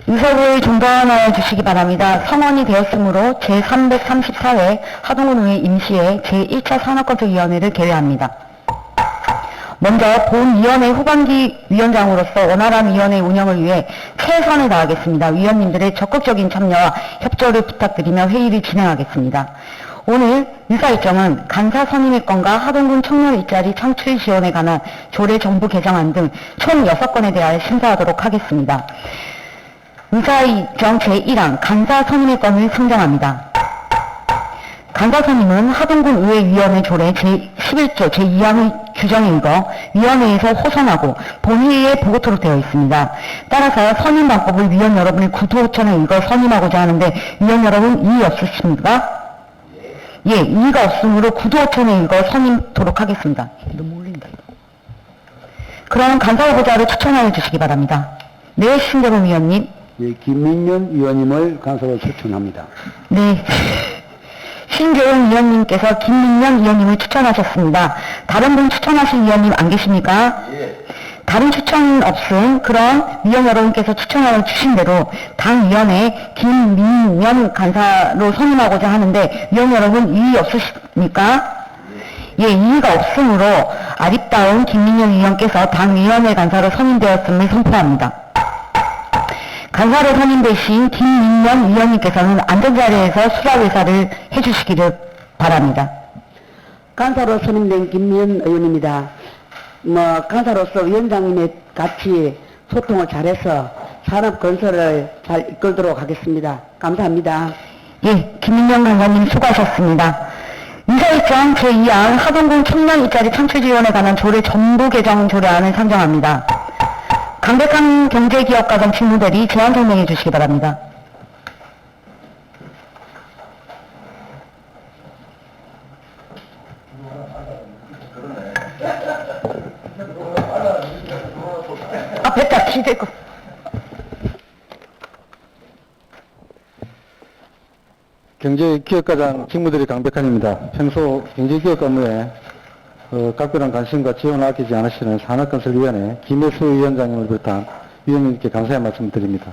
의석을 정돈하여 주시기 바랍니다. 성원이 되었으므로 제334회 하동군의회 임시회 제1차 산업건설위원회를 개회합니다. 먼저 본위원회 후반기 위원장으로서 원활한 위원회 운영을 위해 최선을 다하겠습니다. 위원님들의 적극적인 참여와 협조를 부탁드리며 회의를 진행하겠습니다. 오늘 의사일정은 간사 선임의 건과 하동군 청년 일자리 창출 지원에 관한 조례 정부 개정안 등 총 6건에 대하여 심사하도록 하겠습니다. 의사일정 제1항 간사 선임의 건을 상정합니다. 간사 선임은 하동군 의회위원회 조례 제11조 제2항의 규정에 의거 위원회에서 호선하고 본회의에 보고토록 되어 있습니다. 따라서 선임 방법을 위원 여러분의 구도호천에 의거 선임하고자 하는데 위원 여러분 이의 없으십니까? 예, 이의가 없으므로 구도호천에 의거 선임토록 하겠습니다. 너무 올린다. 그럼 간사 후보자를 추천하여 주시기 바랍니다. 네, 신대범 위원님. 예, 김민년 위원님을 간사로 추천합니다. 네. 신재원 위원님께서 김민년 위원님을 추천하셨습니다. 다른 분 추천하실 위원님 안 계십니까? 예. 다른 추천 없음. 그럼 위원 여러분께서 추천하여 주신 대로 당위원회 김민년 간사로 선임하고자 하는데 위원 여러분 이의 없으십니까? 예, 이의가 없으므로 아립다운 김민년 위원께서 당위원회 간사로 선임되었음을 선포합니다. 간사로 선임되신 김민년 위원님께서는 안전자리에서 수락의사를 해주시기를 바랍니다. 간사로 선임된 김민년 의원입니다. 간사로서 위원장님의 같이 소통을 잘해서 산업건설을 잘 이끌도록 하겠습니다. 감사합니다. 예, 김민년 간사님 수고하셨습니다. 의사일정 제2항 하동군 청년 일자리 창출 지원에 관한 조례 정부 개정 조례안을 상정합니다. 강백한 경제기업가정 직무대리 제안 설명해 주시기 바랍니다. 뱉다 기대고. 경제기업가장 직무대리 강백한입니다. 평소 경제기업 업무에 각별한 관심과 지원을 아끼지 않으시는 산업건설위원회 김혜수 위원장님을 비롯한 위원님께 감사의 말씀을 드립니다.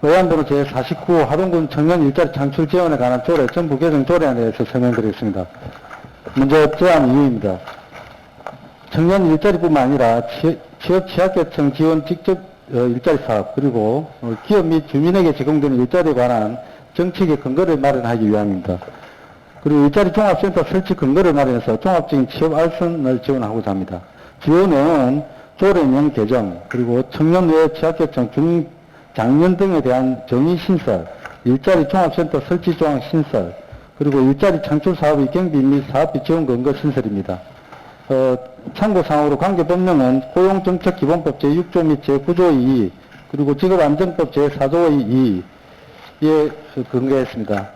의안번호 제49 하동군 청년 일자리 창출 지원에 관한 조례 정부 개정 조례안에 대해서 설명드리겠습니다. 먼저 제안 이유입니다. 청년 일자리뿐만 아니라 취업 취약계층 지원 직접 일자리 사업 그리고 기업 및 주민에게 제공되는 일자리에 관한 정책의 근거를 마련하기 위함입니다. 그리고 일자리 종합센터 설치 근거를 마련해서 종합적인 취업 알선을 지원하고자 합니다. 지원 내용은 조례령 개정, 그리고 청년 외 취약계층, 중장년 등에 대한 정의 신설, 일자리 종합센터 설치 조항 신설, 그리고 일자리 창출 사업의 경비 및 사업비 지원 근거 신설입니다. 참고사항으로 관계법령은 고용정책기본법 제6조 및 제9조 2, 그리고 직업안정법 제4조 2에 근거했습니다.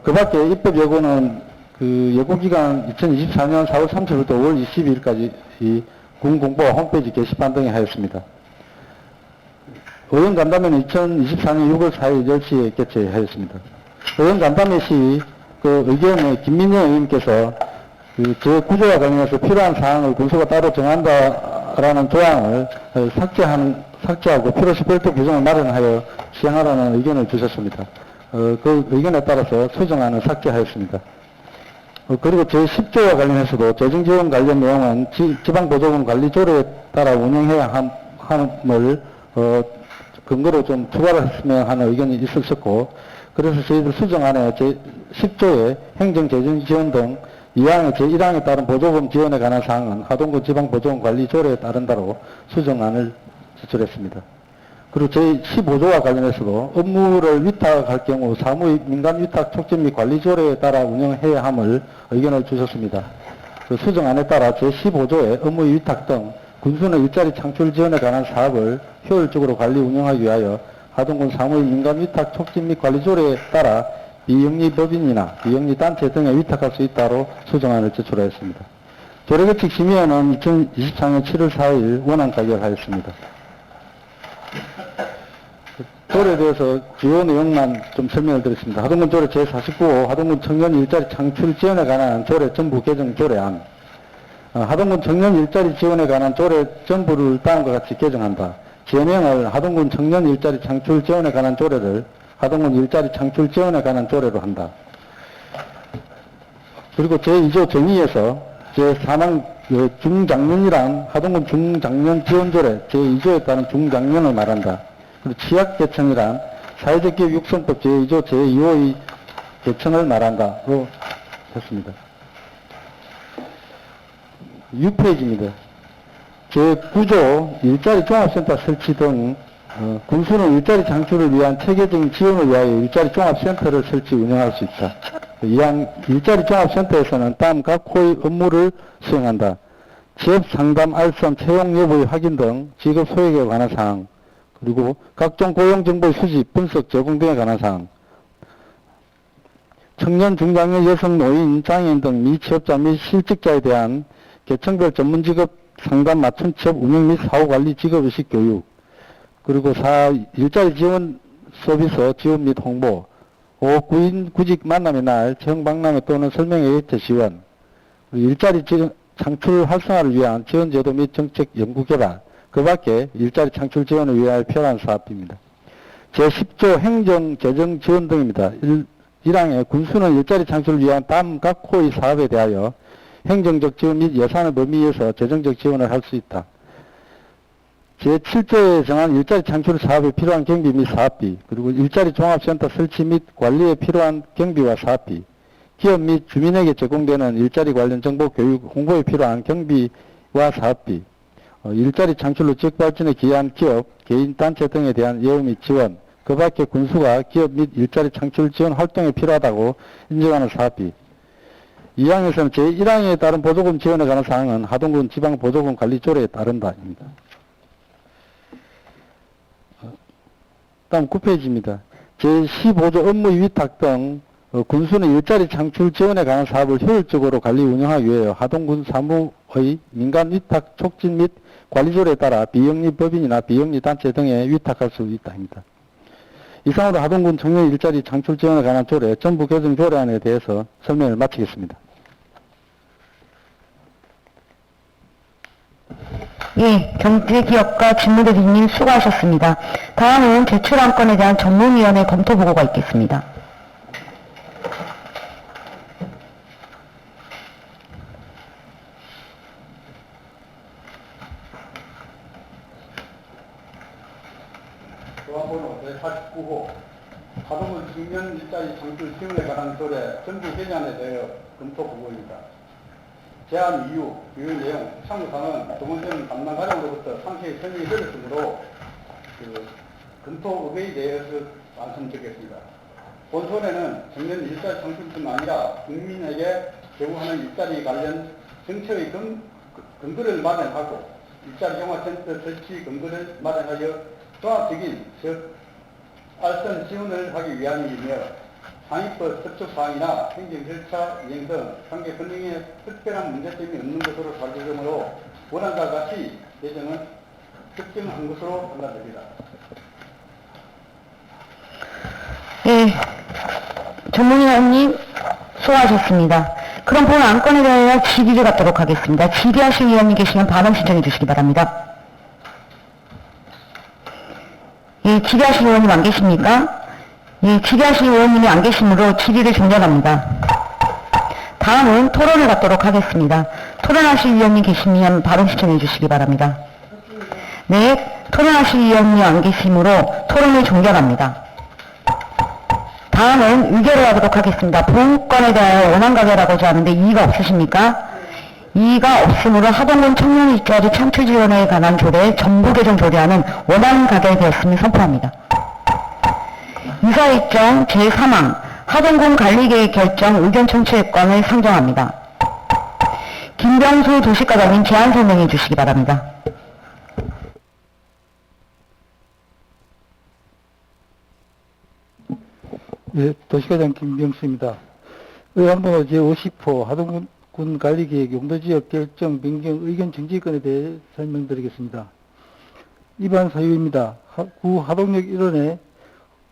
그 밖에 입법 예고는 예고기간 2024년 4월 30일부터 5월 22일까지 군 공보와 홈페이지 게시판 등에 하였습니다. 의원 간담회는 2024년 6월 4일 10시에 개최하였습니다. 의원 간담회 시 의견에 김민영 의원님께서 제9조와 관련해서 필요한 사항을 군수가 따로 정한다라는 조항을 삭제하고 필요시 별도 규정을 마련하여 시행하라는 의견을 주셨습니다. 그 의견에 따라서 수정안을 삭제하였습니다. 그리고 제10조와 관련해서도 재정지원 관련 내용은 지방보조금 관리조례에 따라 운영해야 함을 근거로 좀 추가를 했으면 하는 의견이 있었고, 그래서 저희들 수정안에 제10조에 행정재정지원 등 2항의 제1항에 따른 보조금 지원에 관한 사항은 하동군 지방보조금 관리조례에 따른다로 수정안을 제출했습니다. 그리고 제15조와 관련해서도 업무를 위탁할 경우 사무의 민간위탁 촉진 및 관리조례에 따라 운영해야 함을 의견을 주셨습니다. 그 수정안에 따라 제15조에 업무의 위탁 등 군수는 일자리 창출 지원에 관한 사업을 효율적으로 관리 운영하기 위하여 하동군 사무의 민간위탁 촉진 및 관리조례에 따라 비영리법인이나 비영리단체 등에 위탁할 수 있다로 수정안을 제출하였습니다. 조례규칙 심의회는 2024년 7월 4일 원안 가결하였습니다. 조례에 대해서 주요 내용만 좀 설명을 드렸습니다. 하동군 조례 제49호 하동군 청년 일자리 창출 지원에 관한 조례 정부 개정 조례안. 하동군 청년 일자리 지원에 관한 조례 전부를 다음과 같이 개정한다. 제명을 하동군 청년 일자리 창출 지원에 관한 조례를 하동군 일자리 창출 지원에 관한 조례로 한다. 그리고 제2조 정의에서 제4만 중장년이란 하동군 중장년 지원조례 제2조에 따른 중장년을 말한다. 그리고 취약계층이란 사회적 기업 육성법 제2조 제2호의 계층을 말한다로 했습니다. 6페이지입니다. 제9조 일자리 종합센터 설치 등 군수는 일자리 창출을 위한 체계적인 지원을 위하여 일자리 종합센터를 설치 운영할 수 있다. 이한 일자리 종합센터에서는 다음 각 호의 업무를 수행한다. 취업 상담, 알선, 채용 여부의 확인 등 직업 소액에 관한 사항, 그리고 각종 고용 정보의 수집, 분석, 제공 등에 관한 사항, 청년, 중장년, 여성, 노인, 장애인 등 미취업자 및 실직자에 대한 계층별 전문 직업 상담 맞춤 취업 운영 및 사후 관리 직업의식 교육, 그리고 4. 일자리 지원 서비스 지원 및 홍보, 5. 구인 구직 만남의 날, 채용 박람회 또는 설명회 예체 지원, 일자리 창출 활성화를 위한 지원 제도 및 정책 연구 개발, 그 밖에 일자리 창출 지원을 위하여 필요한 사업입니다. 제10조 행정, 재정 지원 등입니다. 1항에 군수는 일자리 창출을 위한 다음 각 호의 사업에 대하여 행정적 지원 및 예산의 범위에서 재정적 지원을 할 수 있다. 제7조에 정한 일자리 창출 사업에 필요한 경비 및 사업비, 그리고 일자리 종합센터 설치 및 관리에 필요한 경비와 사업비, 기업 및 주민에게 제공되는 일자리 관련 정보 교육, 홍보에 필요한 경비와 사업비, 일자리 창출로 지역 발전에 기여한 기업, 개인, 단체 등에 대한 예우 및 지원, 그 밖에 군수가 기업 및 일자리 창출 지원 활동에 필요하다고 인정하는 사업비. 2항에서는 제1항에 따른 보조금 지원에 관한 사항은 하동군 지방보조금 관리조례에 따른다입니다. 다음 9페이지입니다. 제15조 업무 위탁 등 군수는 일자리 창출 지원에 관한 사업을 효율적으로 관리 운영하기 위해 하동군 사무의 민간 위탁 촉진 및 관리조례에 따라 비영리 법인이나 비영리 단체 등에 위탁할 수 있다입니다. 이상으로 하동군 청년 일자리 창출 지원에 관한 조례, 정부 개정 조례안에 대해서 설명을 마치겠습니다. 예, 경제기업과 직무대리님 수고하셨습니다. 다음은 제출안건에 대한 전문위원회 검토보고가 있겠습니다. 조합번호 제49호 하동군 청년 일자리 창출 지원에 관한 조례 정부 개정안에 대하여 검토 보고입니다. 제안 이유, 유효 내용, 참고사항은 동원전 담당 과장으로부터 상세히 설명이 드렸으므로 검토 의회에 대해서 말씀드리겠습니다. 본소례는 청년 일자리 창출뿐 아니라 국민에게 제공하는 일자리 관련 정책의 근거를 마련하고 일자리 종합센터 설치 근거를 마련하여 종합적인 알선 지원을 하기 위함이며 상위법 접촉사항이나 행정 절차 이행 등 관계 권능에 특별한 문제점이 없는 것으로 살펴보므로 원안과 같이 개정은 특정한 것으로 판단됩니다. 예, 전문위원님 수고하셨습니다. 그럼 본 안건에 대하여 질의를 갖도록 하겠습니다. 질의하실 위원님 계시면 발언 신청해 주시기 바랍니다. 예, 질의하실 의원님 안 계십니까? 예, 질의하실 의원님이 안 계시므로 질의를 종결합니다. 다음은 토론을 갖도록 하겠습니다. 토론하실 위원님 계시면 발언 신청해 주시기 바랍니다. 네, 토론하실 위원님이 안 계시므로 토론을 종결합니다. 다음은 의결을 하도록 하겠습니다. 본건에 대하여 원안가결하고자 하는데 이의가 없으십니까? 이의가 없으므로 하동군 청년 일자리 창출 지원에 관한 조례 정부 개정 조례안은 원안가결되었음을 선포합니다. 이사일정 제3항 하동군 관리계획 결정 의견 청취권을 상정합니다. 김병수 도시과장님 제안 설명해 주시기 바랍니다. 네, 도시과장 김병수입니다. 의안번호 제50호 하동군 관리계획 용도지역 결정 변경 의견 정지권에 대해 설명드리겠습니다. 위반 사유입니다. 구 하동역 일원에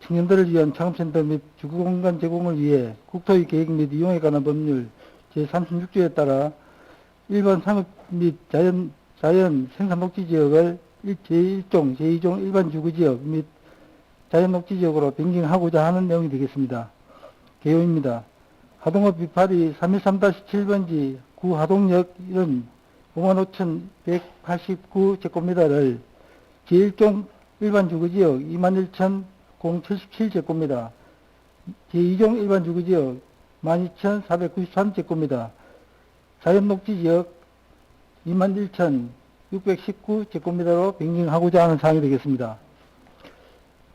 청년들을 위한 창업센터 및 주거공간 제공을 위해 국토의 계획 및 이용에 관한 법률 제36조에 따라 일반 상업 및 자연 생산녹지지역을 제1종, 제2종 일반 주거지역 및 자연녹지지역으로 변경하고자 하는 내용이 되겠습니다. 개요입니다. 하동읍 비파리 313-7번지 구 하동역 1은 55,189제곱미터를 제1종 일반 주거지역 21,077제곱미터, 제2종 일반 주거지역 12,493제곱미터, 자연녹지지역 21,619제곱미터로 변경하고자 하는 사항이 되겠습니다.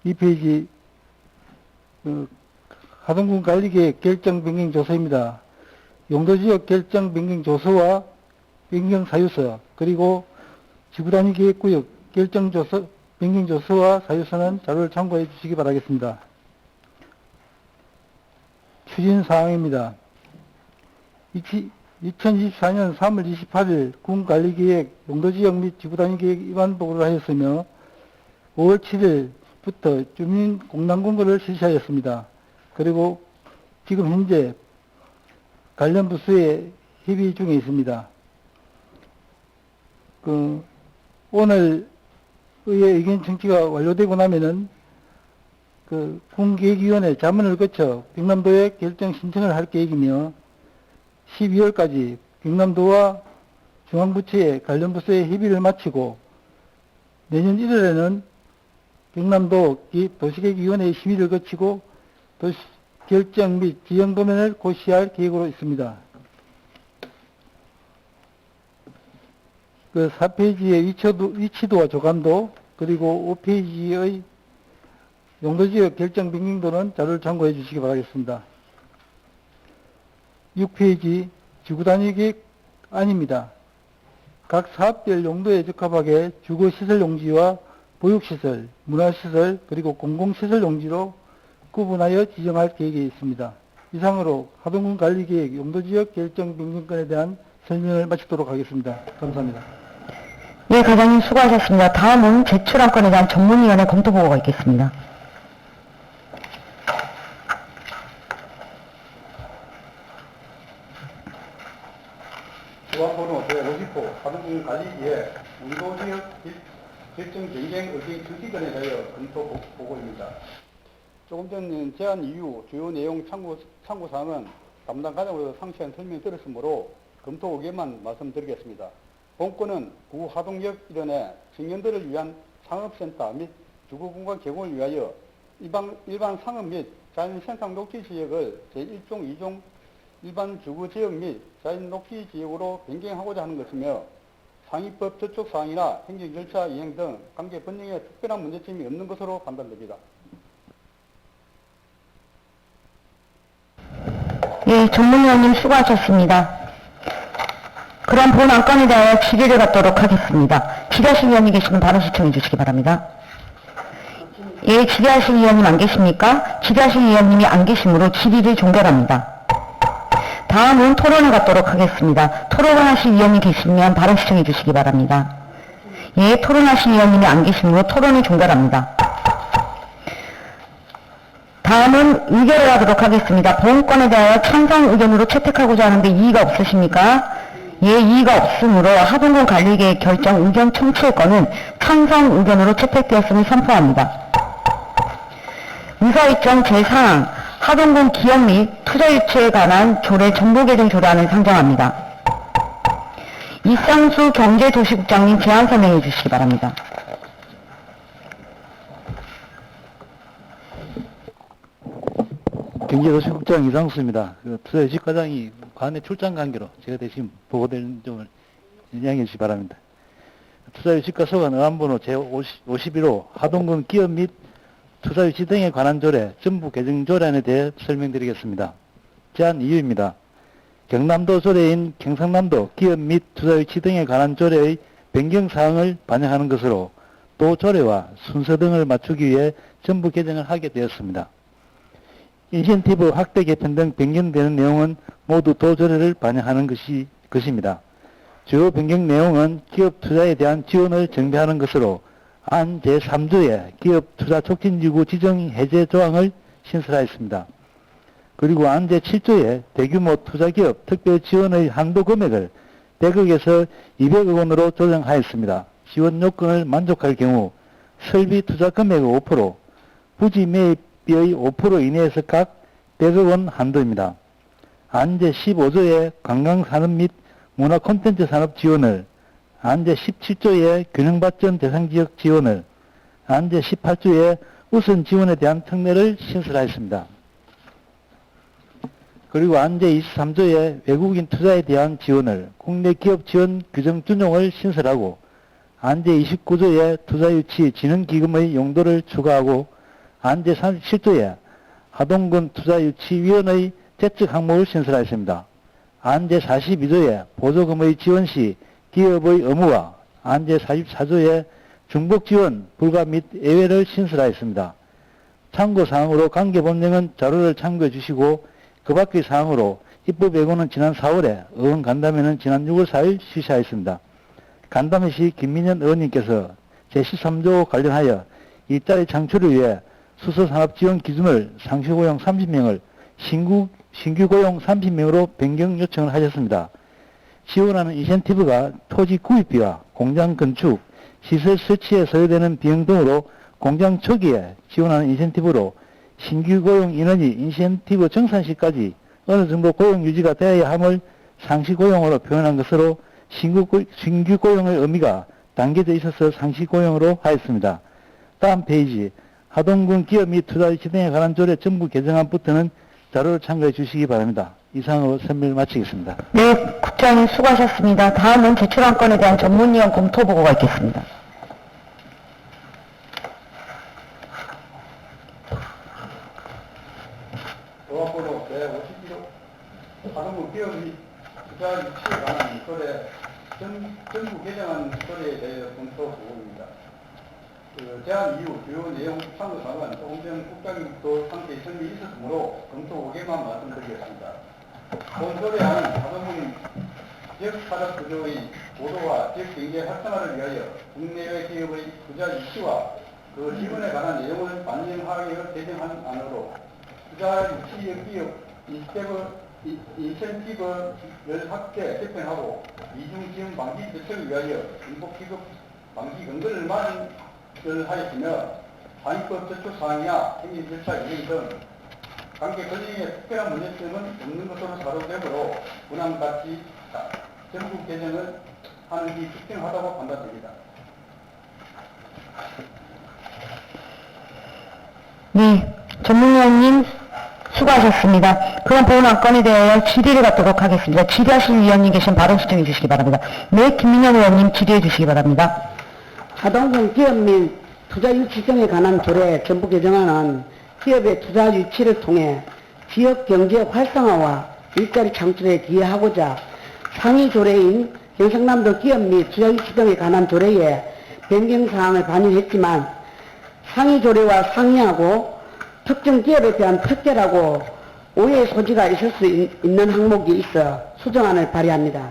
이 페이지 하동군 관리계획 결정 변경 조서입니다. 용도지역 결정 변경 조서와 변경 사유서, 그리고 지구단위 계획구역 결정 조서, 변경 조서와 사유서는 자료를 참고해 주시기 바라겠습니다. 추진 사항입니다. 2024년 3월 28일 군관리계획 용도지역 및 지구단위 계획 위반 보고를 하였으며 5월 7일부터 주민 공람 공고를 실시하였습니다. 그리고 지금 현재 관련 부서에 협의 중에 있습니다. 오늘 의회 의견 청취가 완료되고 나면은 군계획위원회 자문을 거쳐 경남도에 결정 신청을 할 계획이며 12월까지 경남도와 중앙부처의 관련 부서의 협의를 마치고 내년 1월에는 경남도 도시계획위원회의 심의를 거치고 결정 및 지형 도면을 고시할 계획으로 있습니다. 4페이지의 위치도와 조감도, 그리고 5페이지의 용도지역 결정 변경도는 자료를 참고해 주시기 바라겠습니다. 6페이지 지구단위 계획안입니다. 각 사업별 용도에 적합하게 주거시설 용지와 보육시설, 문화시설, 그리고 공공시설 용지로 구분하여 지정할 계획이 있습니다. 이상으로 하동군 관리계획 용도지역 결정 변경건에 대한 설명을 마치도록 하겠습니다. 감사합니다. 예, 과장님 수고하셨습니다. 다음은 제출한 건에 대한 전문위원회 검토보고가 있겠습니다. 조합번호 제50호 하동군 관리계획 용도지역 결정 변경 의견 청취건에 대하여 검토 보고입니다. 조금 전 제안 이유 주요 내용 참고 사항은 담당 과장으로서 상세한 설명 드렸으므로 검토 의견만 말씀드리겠습니다. 본건은 구 하동역 일원의 청년들을 위한 상업센터 및 주거공간 제공을 위하여 일반 상업 및 자연생態 녹지지역을 제1종, 2종 일반 주거지역 및 자연녹지지역으로 변경하고자 하는 것이며 상위법 저촉 사항이나 행정 절차 이행 등 관계 번영에 특별한 문제점이 없는 것으로 판단됩니다. 예, 전문위원님 수고하셨습니다. 그럼 본 안건에 대하여 질의를 갖도록 하겠습니다. 질의하실 위원님 계시면 바로 시청해 주시기 바랍니다. 예, 질의하실 위원님 안 계십니까? 질의하실 위원님이 안 계시므로 질의를 종결합니다. 다음은 토론을 갖도록 하겠습니다. 토론하실 위원님 계시면 바로 시청해 주시기 바랍니다. 예, 토론하실 위원님이 안 계시므로 토론을 종결합니다. 다음은 의결을 하도록 하겠습니다. 본건에 대하여 찬성 의견으로 채택하고자 하는데 이의가 없으십니까? 예, 이의가 없으므로 하동군 관리계획 결정 의견 청취의 건은 찬성 의견으로 채택되었음을 선포합니다. 의사일정 제4항 하동군 기업 및 투자 유치에 관한 조례 정보 개정 조례안을 상정합니다. 이상수 경제도시국장님 제안 설명해 주시기 바랍니다. 경제도시국장 이상수입니다. 투자유치과장이 관내 출장 관계로 제가 대신 보고되는 점을 이해해 주시기 바랍니다. 투자유치과 소관 의안번호 제51호 하동군 기업 및 투자유치 등에 관한 조례 전부 개정 조례안에 대해 설명드리겠습니다. 제안 이유입니다. 경남도 조례인 경상남도 기업 및 투자유치 등에 관한 조례의 변경사항을 반영하는 것으로 또 조례와 순서 등을 맞추기 위해 전부 개정을 하게 되었습니다. 인센티브 확대 개편 등 변경되는 내용은 모두 도조례를 반영하는 것입니다. 주요 변경 내용은 기업 투자에 대한 지원을 정비하는 것으로 안 제3조에 기업 투자 촉진지구 지정 해제 조항을 신설하였습니다. 그리고 안 제7조에 대규모 투자기업 특별 지원의 한도 금액을 100억에서 200억 원으로 조정하였습니다. 지원 요건을 만족할 경우 설비 투자 금액의 5%, 부지 매입비의 5% 이내에서 각 100억 원 한도입니다. 안제 15조의 관광산업 및 문화 콘텐츠 산업 지원을, 안제 17조의 균형발전 대상지역 지원을, 안제 18조의 우선 지원에 대한 특례를 신설하였습니다. 그리고 안제 23조의 외국인 투자에 대한 지원을, 국내 기업 지원 규정 준용을 신설하고, 안제 29조의 투자유치 진흥기금의 용도를 추가하고, 안제 37조의 하동군 투자유치위원회 제적 항목을 신설하였습니다. 안제 42조의 보조금의 지원 시 기업의 의무와 안제 44조의 중복지원 불가 및 예외를 신설하였습니다. 참고사항으로 관계법령은 자료를 참고해 주시고 그 밖의 사항으로 입법예고는 지난 4월에, 의원 간담회는 지난 6월 4일 실시하였습니다. 간담회 시 김민현 의원님께서 제13조 관련하여 일자리 창출을 위해 수소산업 지원 기준을 상시고용 30명을 신규 고용 30명으로 변경 요청을 하셨습니다. 지원하는 인센티브가 토지 구입비와 공장 건축, 시설 설치에 소요되는 비용 등으로 공장 초기에 지원하는 인센티브로 신규 고용 인원이 인센티브 정산 시까지 어느 정도 고용 유지가 되어야 함을 상시 고용으로 표현한 것으로 신규 고용의 의미가 담겨져 있어서 상시 고용으로 하였습니다. 다음 페이지, 하동군 기업 및 투자유치 등에 관한 조례 전부 개정안부터는 자료를 참고해 주시기 바랍니다. 이상으로 설명을 마치겠습니다. 네, 국장님 수고하셨습니다. 다음은 제출한 건에 대한 전문위원 검토 보고가 있겠습니다. 조합번호 제51호 하동군 기업 및 투자 유치에 관한 조례 전부 개정안 조례에 대해 검토 보고입니다. 제안 이후 주요 내용 참고사항은 조금 전 국장님도 상태에 설명이 있었으므로 검토 보고만 말씀드리겠습니다. 본 조례안은 하동군 지역산업 구조의 보도와 지역경제 활성화를 위하여 국내외 기업의 투자 유치와 그 지원에 관한 내용을 반영하여 제정한 안으로 투자 유치 기업 인센티브를 확대 개편하고 이중 지원 방지 대책을 위하여 인복 기급 방지 근거를 마련하였으며 상위법 제출 사항이나 행위 절차 이행 등 관계 권리의 특별한 문제점은 없는 것으로 자료되므로 분함같이 전국 개정을 하는 게 적정하다고 판단됩니다. 네, 전문위원님 수고하셨습니다. 그럼 본 안건에 대하여 질의를 갖도록 하겠습니다. 질의하실 위원님 계시면 바로 신청해 주시기 바랍니다. 네, 김민현 의원님 질의해 주시기 바랍니다. 하동군 기업 및 투자 유치 등에 관한 조례 전부 개정안은 기업의 투자 유치를 통해 지역 경제 활성화와 일자리 창출에 기여하고자 상위 조례인 경상남도 기업 및 투자 유치 등에 관한 조례에 변경사항을 반영했지만 상위 조례와 상이하고 특정 기업에 대한 특혜라고 오해의 소지가 있을 수 있는 항목이 있어 수정안을 발의합니다.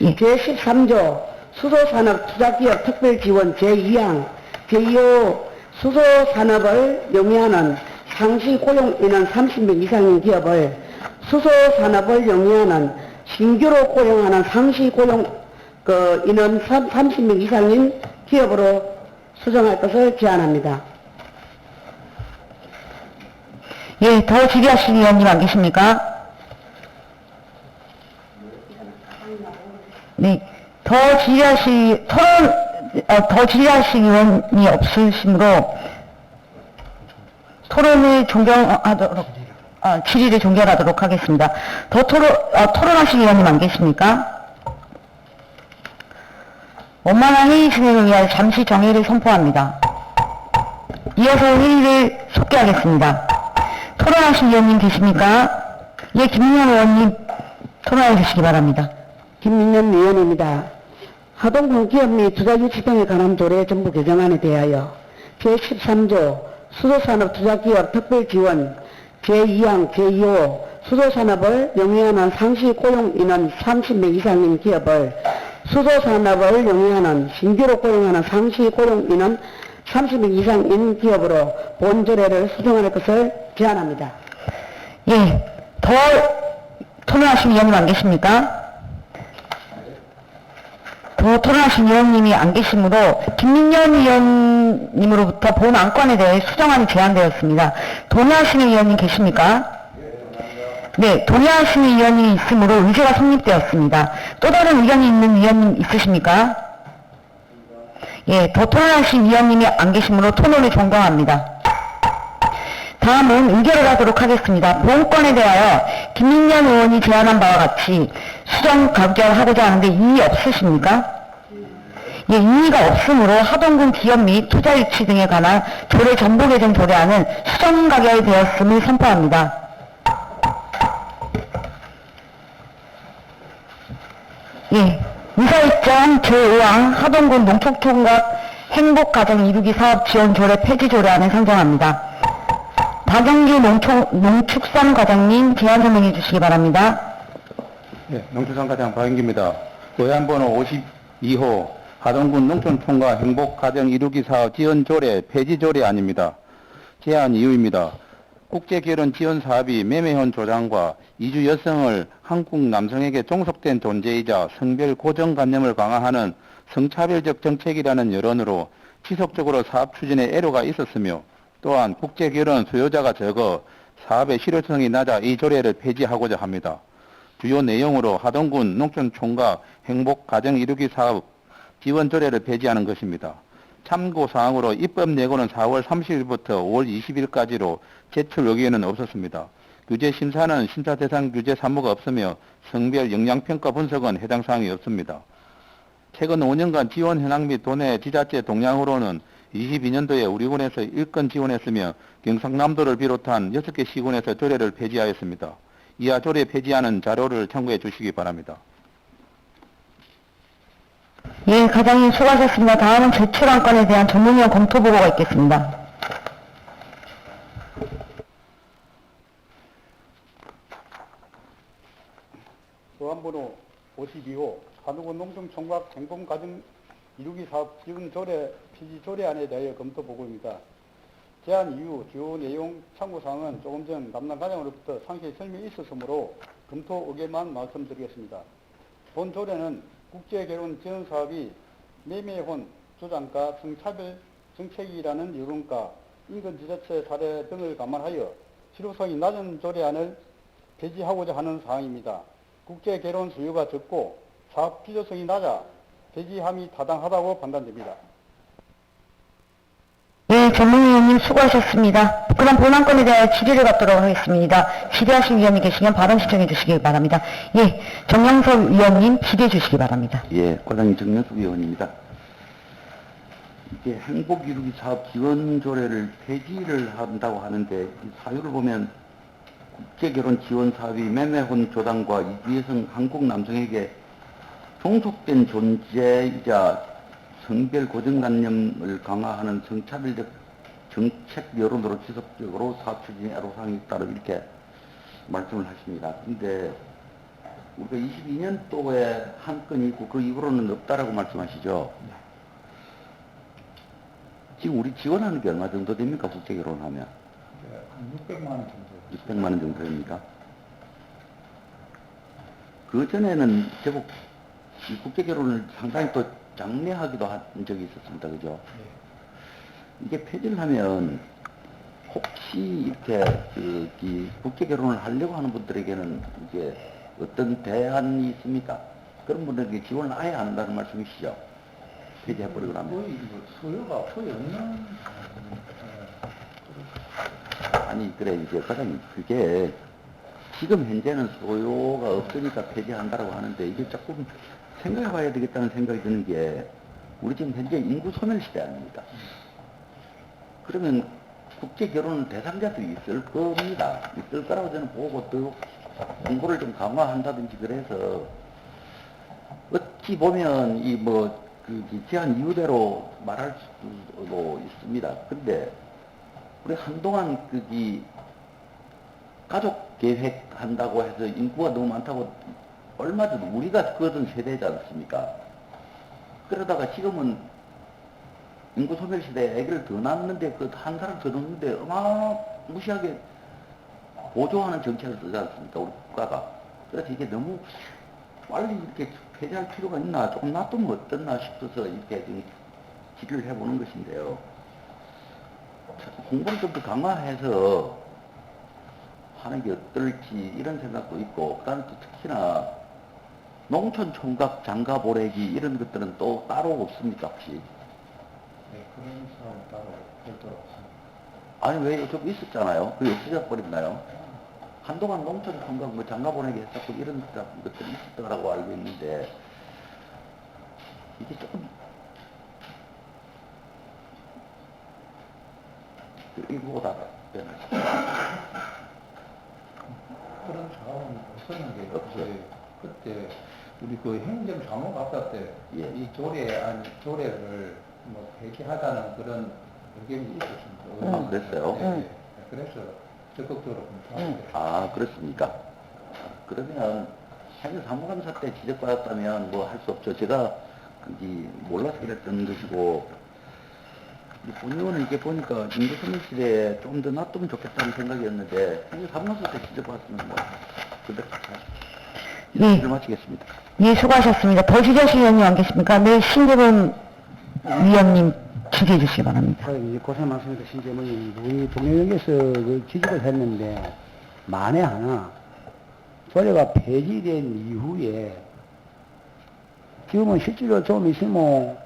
제13조 수소산업 투자기업 특별지원 제2항 제2호 수소산업을 영위하는 상시 고용 인원 30명 이상인 기업을 수소산업을 영위하는 신규로 고용하는 상시 고용 인원 30명 이상인 기업으로 수정할 것을 제안합니다. 예, 더 질의하실 위원님 안 계십니까? 네, 더 질의하실 위원이 없으시므로 토론을 질의를 종결하도록 하겠습니다. 더 토론하실 위원님 안 계십니까? 원만한 회의 진행을 위하여 잠시 정회를 선포합니다. 이어서 회의를 속개하겠습니다. 토론하실 위원님 계십니까? 예, 김민현 의원님 토론해 주시기 바랍니다. 김민현 의원입니다. 하동군 기업 및 투자 유치 등에 관한 조례 정부 개정안에 대하여 제13조 수소산업 투자기업 특별지원 제2항 제2호 수소산업을 영위하는 상시 고용 인원 30명 이상인 기업을 수소산업을 영위하는 신규로 고용하는 상시 고용 인원 30명 이상인 기업으로 본 조례를 수정할 것을 제안합니다. 예, 토론하실 위원님 안 계십니까? 더 토론하신 의원님이 안 계시므로 김민현 의원님으로부터 본 안건에 대해 수정안이 제안되었습니다. 동의하시는 의원님 계십니까? 네, 동의하시는 의원이 있으므로 의제가 성립되었습니다. 또 다른 의견이 있는 의원님 있으십니까? 예, 더 토론하신 의원님이 안 계시므로 토론을 종결합니다. 다음은 의결을 하도록 하겠습니다. 보험권에 대하여 김민현 의원이 제안한 바와 같이 수정 가결하고자 하는데 이의 없으십니까? 예, 이의가 없으므로 하동군 기업 및 투자 유치 등에 관한 조례 정보 개정 조례안은 수정 가결되었음을 선포합니다. 예, 의사일정 제5항 하동군 농촌총각 행복가정 이루기 사업 지원 조례 폐지 조례안을 상정합니다. 박영기 농축산과장님 제안 설명해 주시기 바랍니다. 네, 농축산과장 박영기입니다. 의안번호 52호 하동군 농촌총각 행복가정 이루기 사업 지원 조례 폐지 조례안입니다. 제안 이유입니다. 국제결혼 지원 사업이 매매혼 조장과 이주 여성을 한국 남성에게 종속된 존재이자 성별 고정관념을 강화하는 성차별적 정책이라는 여론으로 지속적으로 사업 추진에 애로가 있었으며 또한 국제결혼 수요자가 적어 사업의 실효성이 낮아 이 조례를 폐지하고자 합니다. 주요 내용으로 하동군 농촌총각 행복가정 이루기 사업 지원 조례를 폐지하는 것입니다. 참고사항으로 입법 예고는 4월 30일부터 5월 20일까지로 제출 의견은 없었습니다. 규제 심사는 심사 대상 규제 사무가 없으며 성별 영향평가 분석은 해당 사항이 없습니다. 최근 5년간 지원 현황 및 도내 지자체 동향으로는 22년도에 우리 군에서 1건 지원했으며 경상남도를 비롯한 6개 시군에서 조례를 폐지하였습니다. 이하 조례 폐지하는 자료를 참고해 주시기 바랍니다. 예, 과장님 수고하셨습니다. 다음은 제출 안건에 대한 전문위원 검토 보고가 있겠습니다. 의안번호 52호 하동군 농촌총각 행복가정 이루기 사업 지원 조례 폐지 조례안에 대하여 검토 보고입니다. 제안 이후 주요 내용 참고사항은 조금 전 담당 과장으로부터 상세히 설명이 있었으므로 검토 의견만 말씀드리겠습니다. 본 조례는 국제결혼 지원 사업이 매매혼 조장과 성차별 정책이라는 여론과 인근 지자체 사례 등을 감안하여 실효성이 낮은 조례안을 폐지하고자 하는 사항입니다. 국제결혼 수요가 적고 사업 필요성이 낮아 폐지함이 타당하다고 판단됩니다. 예, 전문위원님 수고하셨습니다. 그럼 본안건에 대하여 질의를 갖도록 하겠습니다. 질의하신 위원이 계시면 발언 신청해 주시기 바랍니다. 예, 정영석 위원님 질의해 주시기 바랍니다. 예, 과장님 정명숙 위원입니다. 이게 행복 이루기 사업 지원 조례를 폐지를 한다고 하는데 이 사유를 보면 국제결혼 지원 사업이 매매혼 조장과 이주여성 한국 남성에게 종속된 존재이자 성별 고정관념을 강화하는 성차별적 정책 여론으로 지속적으로 사업 추진에 애로사항이 있다고 이렇게 말씀을 하십니다. 근데 우리가 22년도에 한 건이 있고 그 이후로는 없다라고 말씀하시죠. 지금 우리 지원하는 게 얼마 정도 됩니까? 국제결혼하면? 한 600만 원 정도. 600만 원 정도입니까? 그 전에는 제법 이 국제결혼을 상당히 또 장려하기도 한 적이 있었습니다. 그죠? 이게 폐지를 하면 혹시 이렇게 이 국제결혼을 하려고 하는 분들에게는 이게 어떤 대안이 있습니까? 그런 분들에게 지원을 아예 안 한다는 말씀이시죠? 폐지해버리고 나면. 거의 수요가 거의 없는. 아니, 그래, 이제 과장님, 그게 지금 현재는 소요가 없으니까 폐지한다고 하는데 이게 조금 생각해 봐야 되겠다는 생각이 드는 게 우리 지금 현재 인구 소멸 시대 아닙니까? 그러면 국제 결혼 대상자들이 있을 겁니다. 있을 거라고 저는 보고 또 공고를 좀 강화한다든지 그래서 어찌 보면 이 제한 이유대로 말할 수도 있습니다. 근데 우리 한동안 가족 계획 한다고 해서 인구가 너무 많다고 얼마 전 우리가 그러던 세대지 않습니까? 그러다가 지금은 인구 소멸 시대에 애기를 더 낳는데 한 사람 더 낳는데 어마무시하게 보조하는 정책을 쓰지 않습니까? 우리 국가가. 그래서 이게 너무 빨리 이렇게 폐지할 필요가 있나, 조금 놔두면 어떻나 싶어서 이렇게 좀 질의를 해보는 것인데요. 공부를 좀 더 강화해서 하는 게 어떨지 이런 생각도 있고, 그다음에 또 특히나 농촌 총각 장가 보내기 이런 것들은 또 따로 없습니까 혹시? 네, 그런 사람 따로 별도로 없습니다. 아니 왜 좀 있었잖아요. 그게 없어져 버렸나요? 한동안 농촌 총각 뭐 장가 보내기 했었고 이런 것들이 있었다고 알고 있는데 이게 조금 일보다 그런 사업은 없었는데 없어요. 그때 우리 그 행정장로 갔다 때 예. 이 조례를 뭐 폐기하자는 그런 의견이 있었습니다. 아, 그랬어요? 네, 그래서 적극적으로 검토하는데 아 그렇습니까? 그러면 행정 사무감사 때 지적받았다면 뭐 할 수 없죠. 제가 그게 몰라서 그랬던 것이고 본 의원은 이렇게 보니까 인구선실에 좀 더 놔두면 좋겠다는 생각이었는데 행정 사무감사 때 지적받았으면 뭐 그대로 네. 를 마치겠습니다. 예, 수고하셨습니다. 더 지자시 위원님 안 계십니까? 네, 신재범 위원님 질의해 주시기 바랍니다. 이제 고생 많습니다. 신재문이 우리 동료역에서 그 지적을 했는데 만에 하나 조례가 폐지된 이후에 지금은 실제로 좀 있으면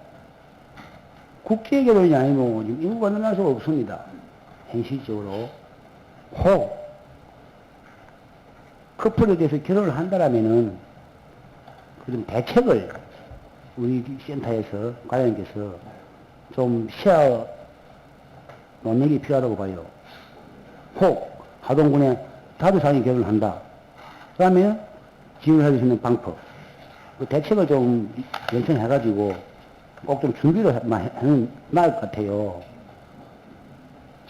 국제결혼이 아니고 지금 인구가 늘어날 수가 없습니다. 현실적으로 혹 커플에 대해서 결혼을 한다라면은 그런 대책을 우리 센터에서 관련해서 좀 시야 논의가 필요하다고 봐요. 혹 하동군에 다두 사람이 결혼을 한다. 그러면 지원할 수 있는 방법, 그 대책을 좀 연천해가지고 꼭 좀 준비를 하면 나을 것 같아요.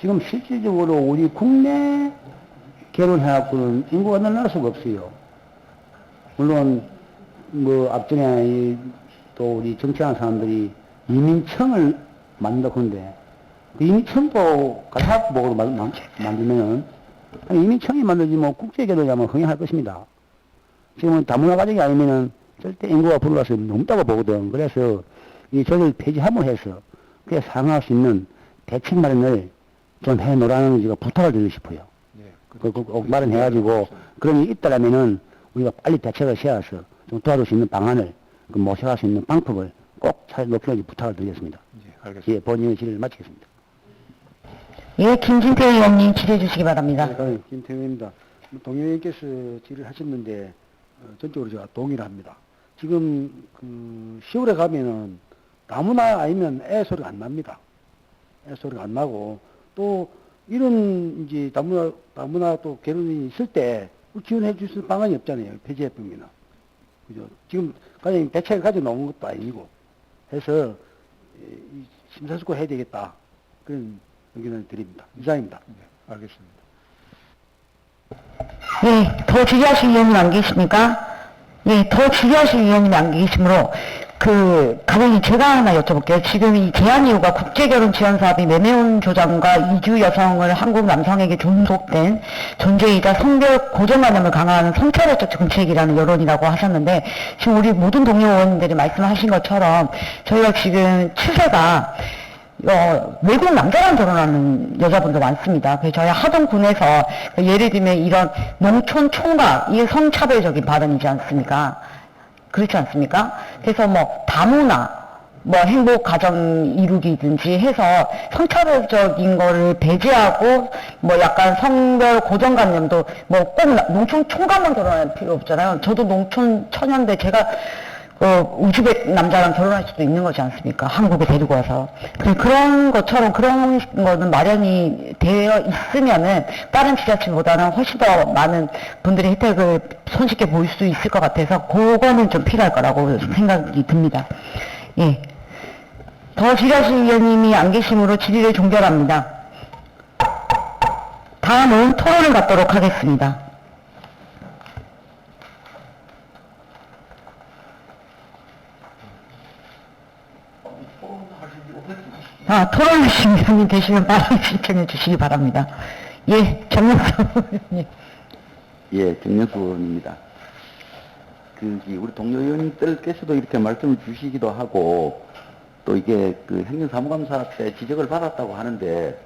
지금 실질적으로 우리 국내 결혼해갖고는 인구가 늘어날 수가 없어요. 물론 뭐 앞전에 또 우리 정치하는 사람들이 이민청을 만든다고 하는데 그 이민청도 가사학복으로 만들면은 이민청이 만들지 뭐 국제결혼이라면 흥행할 것입니다. 지금은 다문화 가정이 아니면은 절대 인구가 불러와서 넘다고 보거든. 그래서 이 조례를 폐지함을 해서 그에 상응할 수 있는 대책 마련을 좀 해놓으라는 제가 부탁을 드리고 싶어요. 꼭 마련해가지고 그런 게 있다라면은 우리가 빨리 대책을 세워서 좀 도와줄 수 있는 방안을 모셔갈 수 있는 방법을 꼭 잘 높여야지 부탁을 드리겠습니다. 예, 알겠습니다. 예, 본인의 질의를 마치겠습니다. 예, 김진태 의원님 질의해 주시기 바랍니다. 네, 김태우입니다. 동의원님께서 질의를 하셨는데 전적으로 제가 동의를 합니다. 지금 그 시골에 가면은 다문화 아니면 애 소리가 안 납니다. 애 소리가 안 나고 또 이런 이제 다문화 또 결혼이 있을 때 지원해 줄 수 있는 방안이 없잖아요. 폐지해병이나. 그죠? 지금 가장 대책을 가지고 나온 것도 아니고 해서 심사숙고 해야 되겠다. 그런 의견을 드립니다. 이상입니다. 네, 알겠습니다. 예, 더 질의하실 위원님 안 계십니까? 예, 더 질의하실 위원님이 안 계시므로 가만히 제가 하나 여쭤볼게요. 지금 이 제한 이유가 국제결혼 지원 사업이 매매운 조장과 이주 여성을 한국 남성에게 존속된 존재이자 성별 고정관념을 강화하는 성차별적 정책이라는 여론이라고 하셨는데 지금 우리 모든 동료 의원님들이 말씀하신 것처럼 저희가 지금 추세가 외국 남자랑 결혼하는 여자분도 많습니다. 그래서 저희 하동군에서 예를 들면 이런 농촌 총각, 이게 성차별적인 발언이지 않습니까? 그렇지 않습니까? 그래서 뭐 다문화, 뭐 행복 가정 이루기든지 해서 성차별적인 거를 배제하고 뭐 약간 성별 고정관념도 뭐 꼭 농촌 총각만 결혼할 필요 없잖아요. 저도 농촌 처녀인데 제가 우즈벡 남자랑 결혼할 수도 있는 거지 않습니까? 한국에 데리고 와서. 그런 것처럼 그런 거는 마련이 되어 있으면은 다른 지자체보다는 훨씬 더 많은 분들의 혜택을 손쉽게 볼 수 있을 것 같아서 그거는 좀 필요할 거라고 생각이 듭니다. 예. 더 질의하실 위원님이 안 계시므로 질의를 종결합니다. 다음은 토론을 갖도록 하겠습니다. 토론하신 위원님 되시면 발언 신청해 주시기 바랍니다. 예, 정명수 의원님. 예, 정명수 의원입니다. 우리 동료 의원님들께서도 이렇게 말씀을 주시기도 하고, 또 이게 행정사무감사 때 지적을 받았다고 하는데,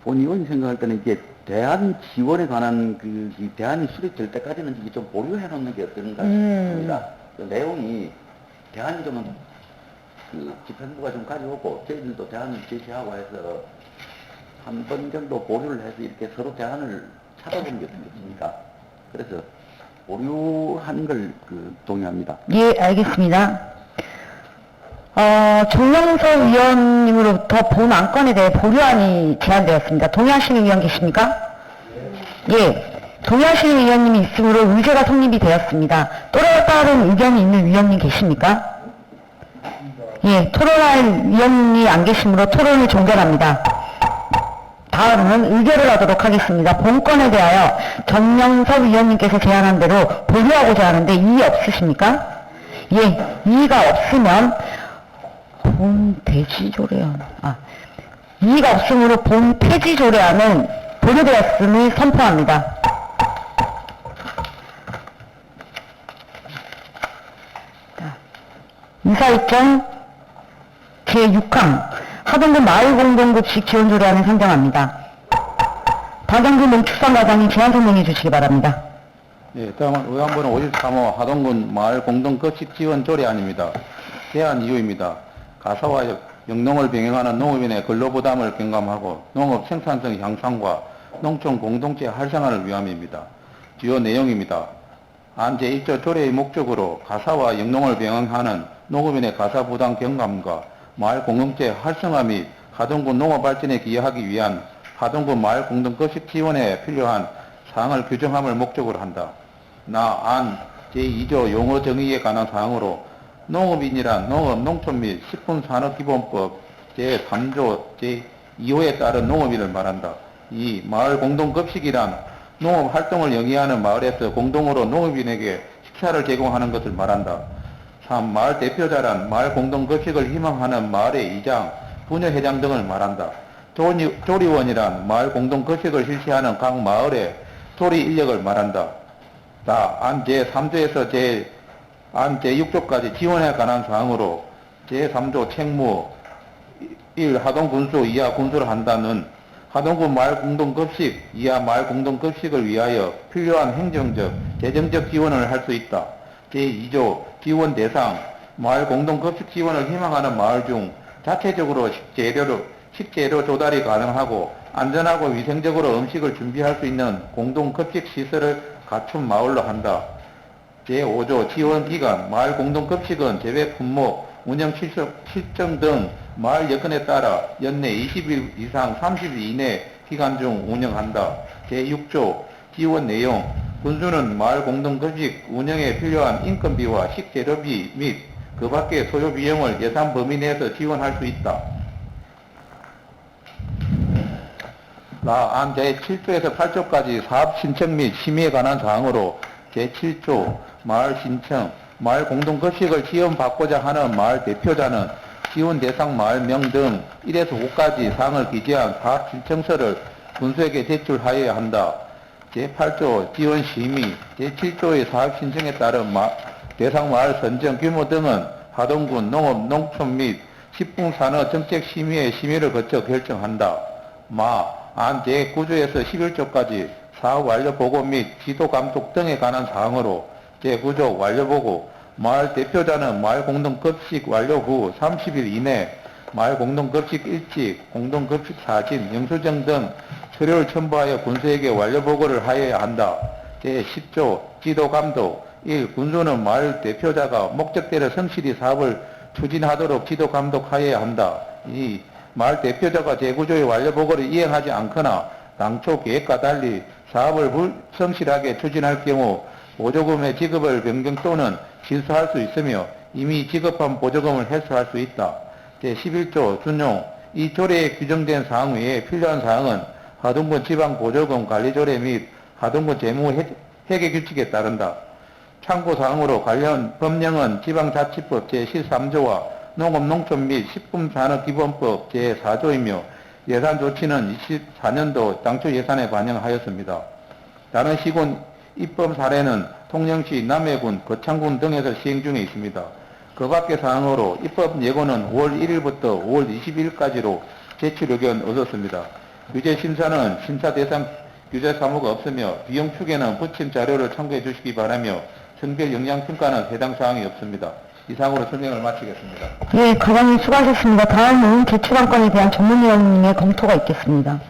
본 의원이 생각할 때는 이게 대안 지원에 관한 이 대안이 수립될 때까지는 이게 좀 보류해 놓는 게 어떤가 싶습니다. 그 내용이 대안이 좀 집행부가 좀 가져오고 저희들도 대안을 제시하고 해서 한 번 정도 보류를 해서 이렇게 서로 대안을 찾아보는 게 어떻겠습니까? 그래서 보류하는 걸 동의합니다. 예, 알겠습니다. 정영석 위원님으로부터 본 안건에 대해 보류안이 제안되었습니다. 동의하시는 의원 계십니까? 예, 동의하시는 의원님이 있으므로 의제가 성립이 되었습니다. 또 다른 의견이 있는 위원님 계십니까? 예, 토론할 위원이 안 계시므로 토론을 종결합니다. 다음은 의결을 하도록 하겠습니다. 본건에 대하여 정영석 위원님께서 제안한 대로 보류하고자 하는데 이의 없으십니까? 예, 이의가 없으면 본 폐지조례안, 이의가 없으므로 본 폐지조례안은 보류되었음을 선포합니다. 이사일정 제6항 하동군 마을공동급식 지원조례안을 상정합니다. 박영준 농축산과장님 제안 설명해 주시기 바랍니다. 예, 다음은 의안번호 53호 하동군 마을공동급식 지원 조례안입니다. 제안 이유입니다. 가사와 영농을 병행하는 농업인의 근로부담을 경감하고 농업 생산성 향상과 농촌 공동체 활성화를 위함입니다. 주요 내용입니다. 안 제1조 조례의 목적으로 가사와 영농을 병행하는 농업인의 가사부담 경감과 마을 공동체 활성화 및 하동군 농업 발전에 기여하기 위한 하동군 마을 공동급식 지원에 필요한 사항을 규정함을 목적으로 한다. 안 제2조 용어 정의에 관한 사항으로 농업인이란 농업, 농촌 및 식품산업기본법 제3조 제2호에 따른 농업인을 말한다. 마을 공동급식이란 농업활동을 영위하는 마을에서 공동으로 농업인에게 식사를 제공하는 것을 말한다. 3. 마을 대표자란 마을 공동급식을 희망하는 마을의 이장, 부녀회장 등을 말한다. 조리원이란 마을 공동급식을 실시하는 각 마을의 조리 인력을 말한다. 안 제3조에서 안 제6조까지 지원에 관한 사항으로 제3조 책무 1. 하동군수 이하 군수를 한다는 하동군 마을 공동급식 이하 마을 공동급식을 위하여 필요한 행정적, 재정적 지원을 할 수 있다. 제2조 지원 대상 마을 공동급식 지원을 희망하는 마을 중 자체적으로 식재료 조달이 가능하고 안전하고 위생적으로 음식을 준비할 수 있는 공동급식 시설을 갖춘 마을로 한다. 제5조 지원기간 마을 공동급식은 재배 품목, 운영 실정 등 마을 여건에 따라 연내 20일 이상 30일 이내 기간 중 운영한다. 제6조 지원 내용 군수는 마을 공동급식 운영에 필요한 인건비와 식재료비 및 그 밖의 소요 비용을 예산 범위 내에서 지원할 수 있다. 안 제7조에서 8조까지 사업 신청 및 심의에 관한 사항으로 제7조 마을 신청, 마을 공동급식을 지원받고자 하는 마을 대표자는 지원 대상 마을명 등 1에서 5까지 사항을 기재한 사업 신청서를 군수에게 제출하여야 한다. 제8조 지원 심의, 제7조의 사업 신청에 따른 대상 마을 선정 규모 등은 하동군 농업, 농촌 및 식품산업 정책 심의의 심의를 거쳐 결정한다. 안 제9조에서 11조까지 사업 완료 보고 및 지도 감독 등에 관한 사항으로 제9조 완료 보고 마을 대표자는 마을 공동급식 완료 후 30일 이내 마을 공동급식 일찍, 공동급식 사진, 영수증 등 서류를 첨부하여 군수에게 완료 보고를 하여야 한다. 제10조 지도 감독 1. 군수는 마을 대표자가 목적대로 성실히 사업을 추진하도록 지도 감독하여야 한다. 2. 마을 대표자가 제9조의 완료 보고를 이행하지 않거나 당초 계획과 달리 사업을 불성실하게 추진할 경우 보조금의 지급을 변경 또는 취소할 수 있으며 이미 지급한 보조금을 회수할 수 있다. 제11조 준용 이 조례에 규정된 사항 외에 필요한 사항은 하동군 지방보조금 관리조례 및 하동군 재무회계 규칙에 따른다. 참고사항으로 관련 법령은 지방자치법 제13조와 농업농촌 및 식품산업기본법 제4조이며 예산 조치는 24년도 당초 예산에 반영하였습니다. 다른 시군 입법 사례는 통영시 남해군, 거창군 등에서 시행 중에 있습니다. 그 밖의 사항으로 입법 예고는 5월 1일부터 5월 22일까지로 제출 의견 얻었습니다. 규제 심사는 심사 대상 규제 사무가 없으며 비용 추계는 부침 자료를 참고해 주시기 바라며 성별 영향 평가는 해당 사항이 없습니다. 이상으로 설명을 마치겠습니다. 예, 과장님 수고하셨습니다. 다음은 제출안건에 대한 전문위원님의 검토가 있겠습니다.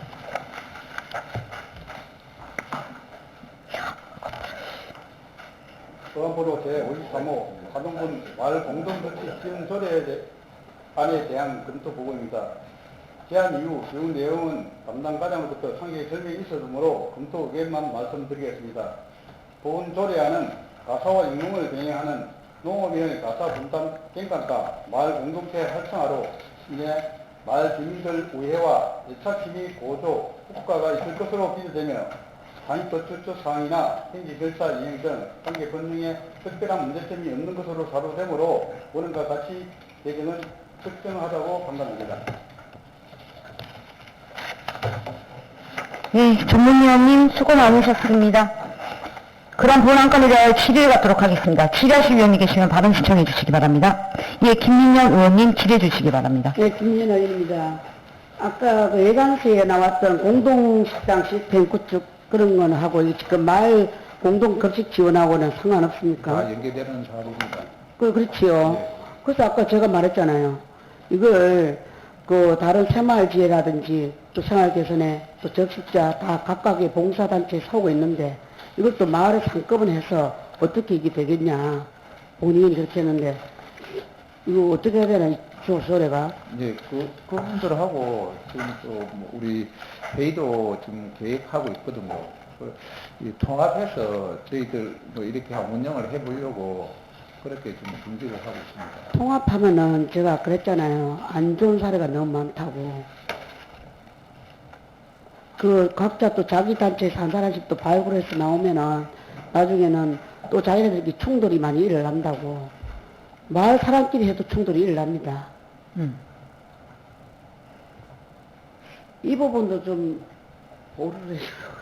보안번호 제53호 하동군 마을 공동조치 지원 조례안에 대한 검토 보고입니다. 제안 이후 기후 내용은 담당 과장으로부터 상세히 설명이 있었으므로 검토 의견만 말씀드리겠습니다. 본 조례안은 가사와 임용을 병행하는 농업인의 가사 분담 갱간과 마을 공동체 활성화로 인해 마을 주민들 우회와 애착 심의 고조 효과가 있을 것으로 기대되며 상위법조처 사항이나 행지 절차 이행 등 관계 법령에 특별한 문제점이 없는 것으로 사료되므로 원안과 같이 개정은 적정하다고 판단합니다. 예, 전문위원님 수고 많으셨습니다. 그럼 본 안건에 대하여 질의를 갖도록 하겠습니다. 질의하실 위원이 계시면 발언 신청해 주시기 바랍니다. 예, 김민현 의원님 질의해 주시기 바랍니다. 네, 김민현 의원입니다. 아까 그 예강시에 나왔던 공동식당 시스템 구축 그런 거는 하고 지금 마을 공동급식 지원하고는 상관없습니까? 다 연계되는 사업입니다. 그렇지요. 네. 그래서 아까 제가 말했잖아요. 이걸 그 다른 새마을지회라든지 또 생활개선에 또 적십자 다 각각의 봉사단체에 서고 있는데 이것도 마을에 상급은 해서 어떻게 이게 되겠냐. 본인이 그렇게 했는데 이거 어떻게 해야 되나 소래가? 이제 그분들하고 지금 또뭐 우리 회의도 지금 계획하고 있거든요. 이 통합해서 저희들 뭐 이렇게 운영을 해보려고 그렇게 좀 준비를 하고 있습니다. 통합하면은 제가 그랬잖아요. 안 좋은 사례가 너무 많다고. 그 각자 또 자기 단체에서 한 사람씩 또 발굴해서 나오면은 나중에는 또 자기네들끼리 충돌이 많이 일어난다고. 마을 사람끼리 해도 충돌이 일어납니다. 이 부분도 좀 보류를 해주고.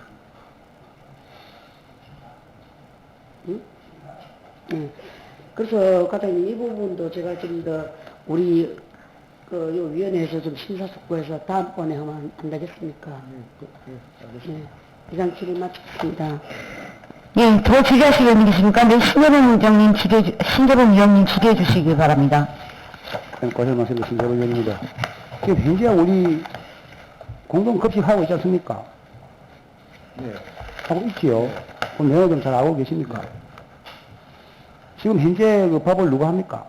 응? 네. 그래서 과장님 이 부분도 제가 좀 더 우리 그 요 위원회에서 좀 심사숙고해서 다음번에 하면 안 되겠습니까? 네. 이상 질의 마치겠습니다. 예, 더 질의하실 위원이 계십니까? 네, 신재범 위원님 질의해 주시기 바랍니다. 고생 많습니다. 신재범 의원입니다. 지금 현재 우리 공동급식하고 있지 않습니까? 네. 하고 있지요. 그럼 내용 좀 잘 알고 계십니까? 지금 현재 그 밥을 누가 합니까?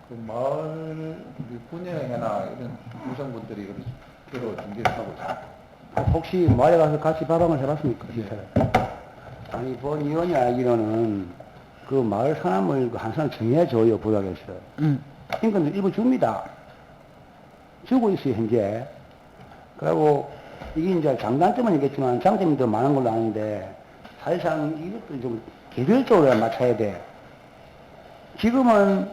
그 마을 분야회나 이런 구성분들이 주로 준비를 하고 있습니다. 혹시 마을에 가서 같이 밥방을 해봤습니까? 아니, 본 의원이 알기로는 그 마을 사람을 항상 정해줘요, 부락에서. 인건도 일부 줍니다. 주고 있어요, 현재. 그리고 이게 이제 장단점은 있겠지만 장점이 더 많은 걸로 아는데 사실상 이것도 좀 개별적으로 맞춰야 돼. 지금은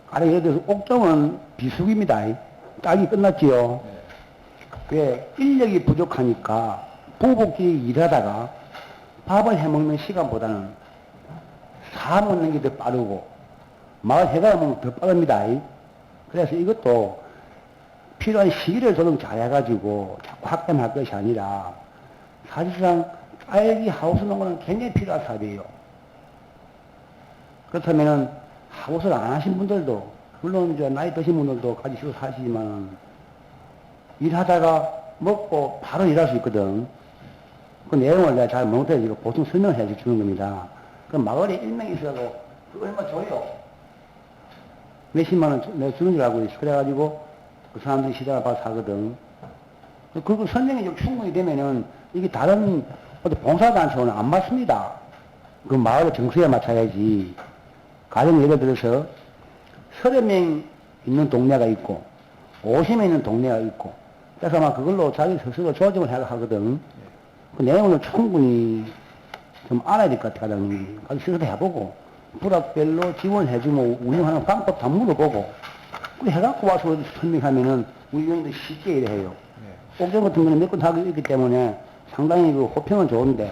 아래 예를 들어서 옥정은 비수기입니다. 딱이 끝났지요. 왜? 인력이 부족하니까 부부끼리 일하다가 밥을 해먹는 시간보다는 사 먹는 게 더 빠르고 마을 해가 먹으면 더 빠릅니다. 그래서 이것도 필요한 시기를 조금 잘 해가지고 자꾸 확대할 것이 아니라 사실상 딸기 하우스 농구는 굉장히 필요한 사업이에요. 그렇다면은 하우스를 안 하신 분들도 물론 이제 나이 드신 분들도 같이 쉬고 사시지만 일하다가 먹고 바로 일할 수 있거든. 그 내용을 내가 잘 못해서 보통 설명을 해 주는 겁니다. 그 마을에 일명이 있어도 그 얼마 줘요. 몇십만 원 내가 주는 줄 알고 있어. 그래가지고 그 사람들이 시장을 봐서 사거든. 그리고 설명이 좀 충분히 되면은 이게 다른 어디 봉사단체는 안 맞습니다. 그 마을의 정서에 맞춰야지. 가령 예를 들어서 30명 있는 동네가 있고 50명 있는 동네가 있고 그래서 아마 그걸로 자기 스스로 조정을 해야 하거든. 그 내용을 충분히 좀 알아야 될 것 같아, 과장님이. 가서 스스로 해보고 부락별로 지원해주면 운영하는 방법 다 물어보고 그 해갖고 와서 설명하면은 우리 의원들이 쉽게 일해요. 옥정 같은 경우는 몇 건 하고 있기 때문에 상당히 그 호평은 좋은데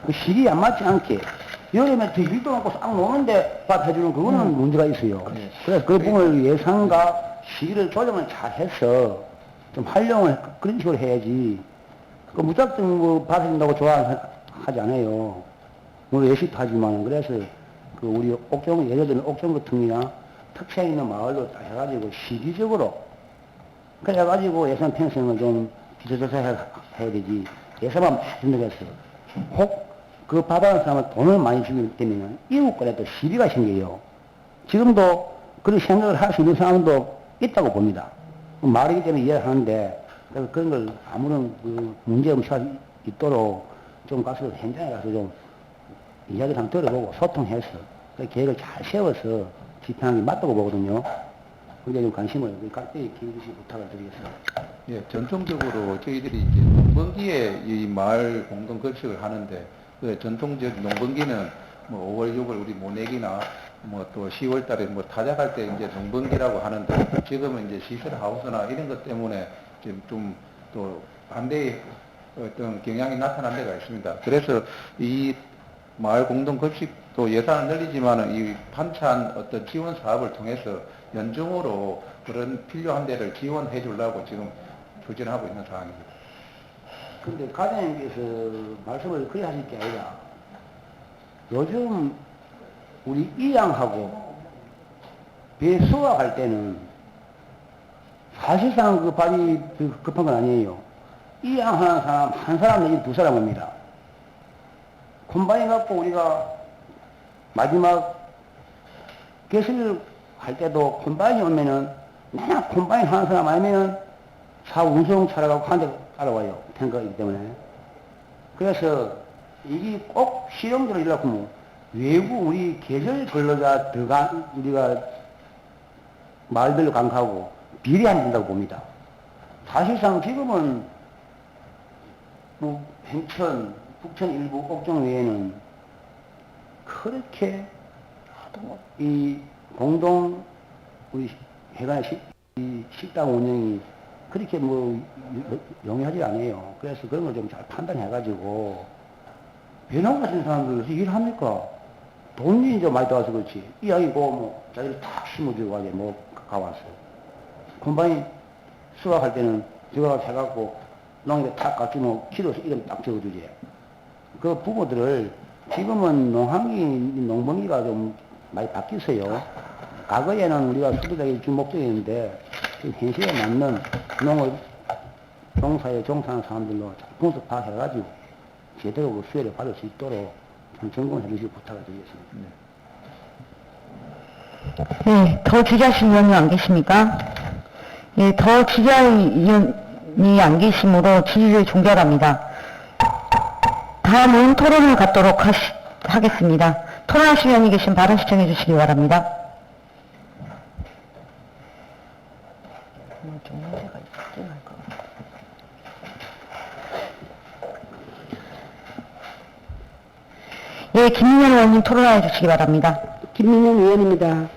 그 실이 안 맞지 않게 여름에 더 일도 않고 싹 노는데 밭 해주는 그거는 문제가 있어요. 그래서 그 부분을 예산과 시기를 조정을 잘 해서 좀 활용을 그런 식으로 해야지. 그 무작정 뭐 밭 해준다고 좋아하지 않아요. 뭐 예식도 하지만 그래서 그 우리 옥정 예를 들면 옥정 같은 경우나 특색 있는 마을로 딱 해가지고 시기적으로 그래 가지고 예산 편성을 좀 비춰줘서 해야 되지. 예산만 준다고 해서 혹 그 받아는 사람은 돈을 많이 주기 때문에 이웃간에도 시비가 생겨요. 지금도 그런 생각을 할 수 있는 사람도 있다고 봅니다. 말이기 때문에 이해를 하는데 그래서 그런 걸 아무런 그 문제 없이 할 수 있도록 좀 가서 현장에 가서 좀 이야기를 한번 들어보고 소통해서 그 계획을 잘 세워서 집행하는 게 맞다고 보거든요. 근데 좀 관심을 각별히 기울이시 부탁을 드리겠습니다. 예, 전통적으로 저희들이 이제 농번기에 이 마을 공동 급식을 하는데 그 전통적 농번기는 뭐 5월, 6월 우리 모내기나 뭐 또 10월 달에 뭐 타작할 때 이제 농번기라고 하는데 지금은 이제 시설 하우스나 이런 것 때문에 지금 좀 또 반대의 어떤 경향이 나타난 데가 있습니다. 그래서 이 마을 공동 급식도 예산을 늘리지만은 이 반찬 어떤 지원 사업을 통해서 연중으로 그런 필요한 데를 지원해 주려고 지금 추진하고 있는 상황입니다. 근데 과장님께서 말씀을 그리 하실 게 아니라 요즘 우리 이양하고 배 수확할 때는 사실상 그 발이 급한 건 아니에요. 이양하는 사람 한 사람 내지 두 사람 옵니다. 콤바인 갖고 우리가 마지막 개수를 할 때도 콤바인이 오면은 그냥 콤바인 하는 사람 아니면은 차 운송 차를 갖고 한 대 따라와요. 탱커이기 때문에. 그래서 이게 꼭 실용적으로 이라고 뭐 외부 우리 계절 근로자 들어간 우리가 마을별로 강하고 비례하면 된다고 봅니다. 사실상 지금은 뭐 행천, 북천 일부 옥정 외에는 그렇게 이 공동 우리 해관의 이 식당 운영이 그렇게 뭐 용이하지 않아요. 그래서 그런 걸 좀 잘 판단해가지고 배농 같은 사람들 일합니까? 돈이 이제 많이 들어와서 그렇지. 이 아이고 뭐 자기를 탁 심어주고 가게 뭐 가왔어. 콤바인 수확할 때는 저거 해갖고 농에 탁 갖추면 키로수 이름 딱 적어주지. 그 부모들을 지금은 농번기가 좀 많이 바뀌었어요. 과거에는 우리가 수도자기 준 목적이었는데 현실에 맞는 농업 종사에 종사하는 사람들로 분석 파악해가지고 제대로 그 수혜를 받을 수 있도록 좀 점검해 주시기 부탁을 드리겠습니다. 네, 더 지지하신 의원님 안 계십니까? 예, 더 지지할 의원이 안 계시므로 질의를 종결합니다. 다음은 토론을 갖도록 하겠습니다. 토론하실 의원이 계신 발언 시청해 주시기 바랍니다. 좀 문제가 있긴 할 것 같아요. 예, 김민현 의원님 토론해 주시기 바랍니다. 김민영 의원입니다.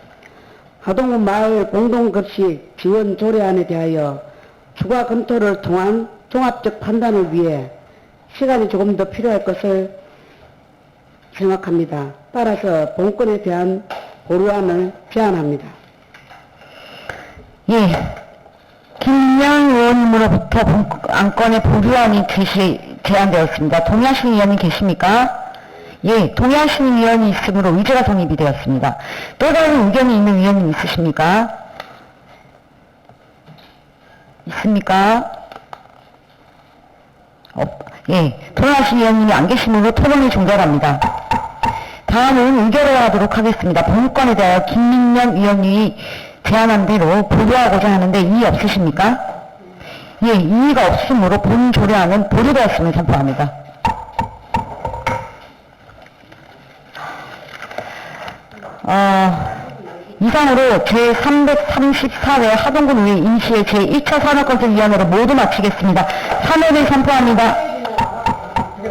하동군 마을 공동급식 지원 조례안에 대하여 추가 검토를 통한 종합적 판단을 위해 시간이 조금 더 필요할 것을 생각합니다. 따라서 본건에 대한 보류안을 제안합니다. 예, 김민영 의원님으로부터 안건의 보류안이 제안되었습니다. 동의하시는 의원님 계십니까? 예, 동의하시는 의원이 있으므로 의제가 성립이 되었습니다. 또 다른 의견이 있는 의원님 있으십니까? 있습니까? 예, 토론하신 의원님이 안 계시므로 토론을 종결합니다. 다음은 의결을 하도록 하겠습니다. 본건에 대하여 김민영 의원님이 제안한 대로 보류하고자 하는데 이의 없으십니까? 예, 이의가 없으므로 본 조례안은 보류되었음을 선포합니다. 이상으로 제334회 하동군 의회 임시회 제1차 산업건설위원회를 모두 마치겠습니다. 3회를 선포합니다.